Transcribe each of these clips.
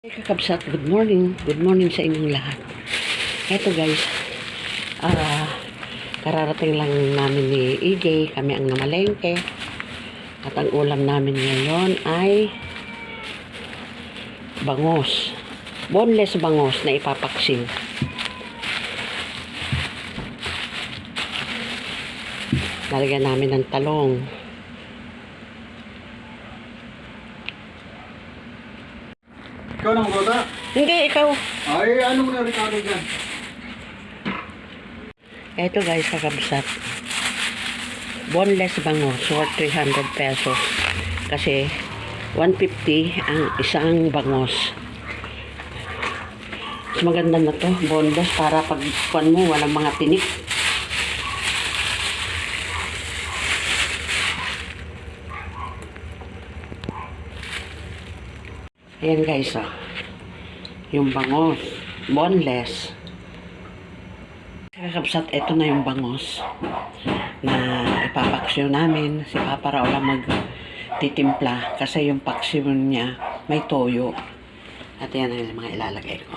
Kakabsat, good morning. Good morning sa inyong lahat. Eto guys, kararating lang namin ni EJ, kami ang namalengke. At ang ulam namin ngayon ay bangos. Boneless bangos na ipapaksin. Lalagyan namin ng talong. Ikaw na magluto? Hindi, ikaw. Ay, ano mo na Ricardo dyan? Eto guys, kakabsat. Boneless bangos, worth 300 pesos. Kasi 150 ang isang bangos. Mas maganda na to, boneless, para pag kuwan mo, walang mga tinik. Ayan guys, oh. Yung bangos, boneless. Kakabsat, eto na yung bangos na ipapaksyon namin. Si Papa Raul lang magtitimpla kasi yung paksyon niya may toyo. At yan ang mga ilalagay ko.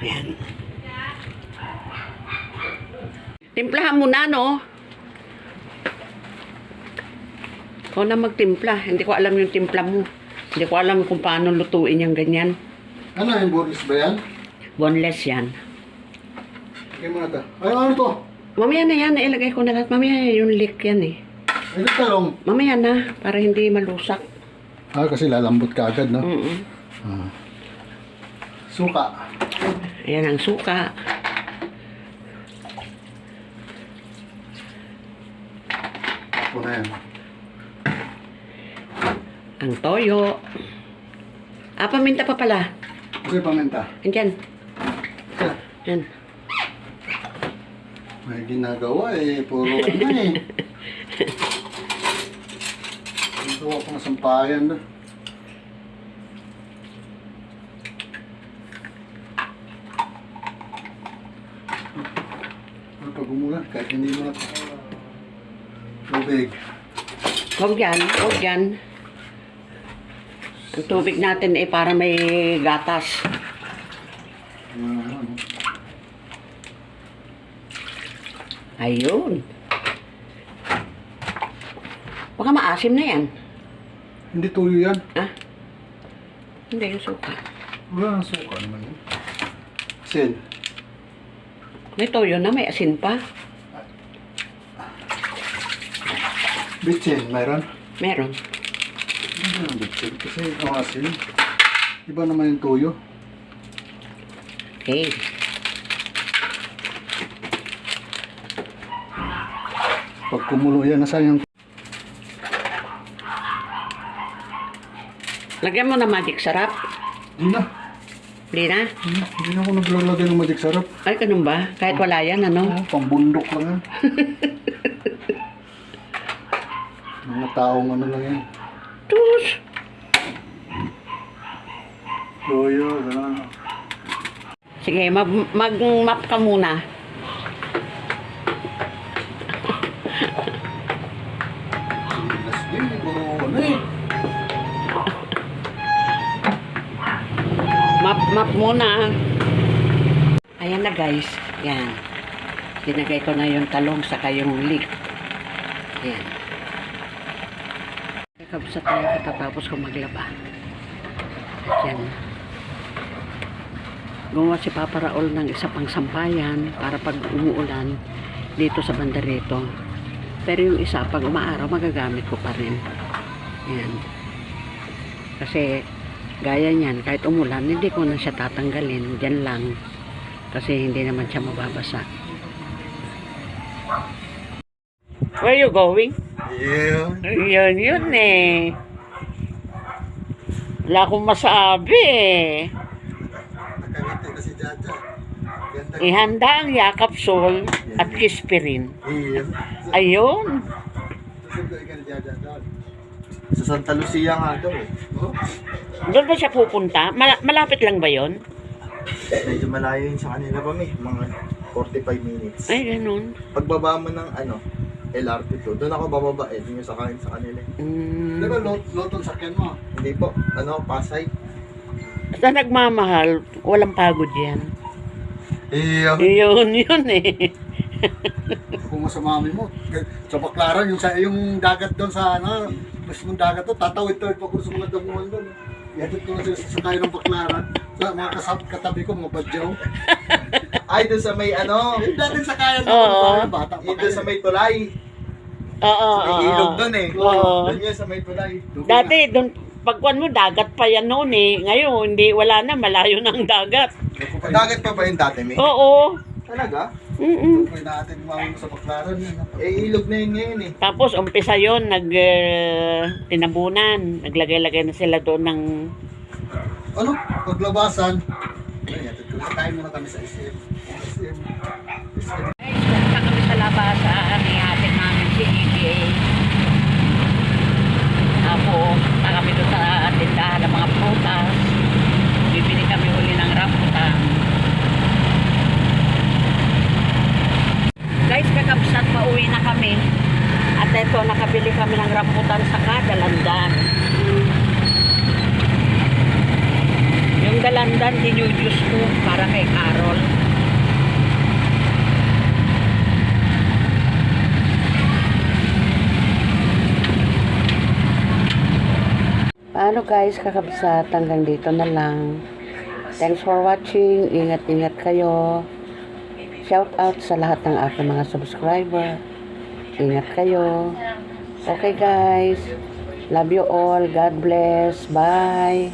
Ayan. Timplahan mo na, no? Ikaw na magtimpla. Hindi ko alam yung timpla mo. Hindi ko alam kung paano lutuin yung ganyan. Ano, yung boneless ba yan? Boneless yan. Okay mo na ito. Ay, ano to? Mamaya na yan. Ilagay ko na lahat. Mamaya yung leek yan eh. Ay, talong. Mamaya na. Para hindi malusak. Ah, kasi lalambot ka agad, no? Mm-mm. Suka. Ayan ang suka. Ako na yan. Ang toyo. Paminta pa pala. Kasi paminta. Andyan. Kaya, Yan. may ginagawa eh. Puro ano eh. Ginagawa ko na sampayan na. Pag umulan, kahit hindi mo na tubig. Huwag yan. Huwag yan. Ang tubig natin eh para may gatas. Ayun. Baka maasim na yan. Hindi tuyo yan. Ah? Hindi, yung suka. Wala nang suka naman yun. Sin. May toyo na, may asin pa. Bitsin, mayroon? Meron. Hindi ang bitsin. Kasi ang asin. Iba naman yung tuyo. Okay. Pag kumulo yan, nasaan yung... Lagyan mo na magic sarap. Hindi na. Hindi na? Hindi na ako naglalagay ng magic sarap. Ay, ganun ba? Kahit wala yan, ano? Pambundok lang yan. Mga taong ano lang yan. Tus! Tuyo, gano'n. Sige, mag-map ka muna. Silas din, puro ano eh. Map muna. Ayan na guys. Yan. Tinagay ko na yung talong saka yung leek. Ayan. Kakabsat tayo katatapos ko maglaba. Ayan. Gumawa si Papa Raul ng isa pang sampayan para pag umuulan dito sa banda rito. Pero yung isa, pag umaaraw, magagamit ko pa rin. Ayan. Kasi, gaya niyan, kahit umulan, hindi ko na siya tatanggalin. Diyan lang. Kasi hindi naman siya mababasa. Where you going? Yeah. Yun eh. Wala akong masabi eh. Nakangiti na si Jaja. Ganda. Ihanda ang yakapsol at kispirin. Yeah. Ayun. Susunduin ka ni Jaja doon. Sa Santa Lucia nga daw eh. Oh? Doon ba siya pupunta? Malapit lang ba yon? Medyo malayo yun sa kanila pa mga 45 minutes. Ay, ganun. Pagbaba mo ng LRT to, doon ako bababa eh, doon yung sakayin sa kanila. Di ba lotong sakyan mo? Hindi po, Pasay. Sa nagmamahal, walang pagod yan. Yeah. Yun eh. Kung sa mami mo, sa Baclaran, yung dagat doon sa mismong dagat doon, tatawid-tawid pa ko sa mga damuhan doon. Yadot ko na sila sa sakay ng Baclaran. Sa mga katabi ko, mga badyaw. Ay, doon sa may Yung dating sakayan Oo. doon, bata pa yun doon sa may tulay. Oo. May ilog doon eh. Oo. Doon yun sa may tulay. Dati, doon, pagkuhan mo, dagat pa yan noon eh. Ngayon, wala na, malayo na ang dagat. Dagat pa ba yung dati, May? Oo. Talaga? Tukoy natin mami mo sa Baclaran. Ilog na yun ngayon eh. Tapos, umpisa yun, tinabunan. Naglagay-lagay na sila doon ng... Ano? Paglabasan. Ay, yadot ko. Sakayin muna kami sa SM. Guys, pumunta kami sa labasan ni ating namin si EBA. Tapos, punta kami doon sa tindahan ng mga prutas. Bibili kami uli ng rambutan. Guys, kakabsat, pauwi na kami. At ito, nakabili kami ng rambutan sa Dalandan. Yung Dalandan, dinudus ko para kay Carol. Paano guys, kakabsat, hanggang dito na lang. Thanks for watching. Ingat-ingat kayo. Shout out sa lahat ng aking mga subscriber. Ingat kayo. Okay guys. Love you all. God bless. Bye.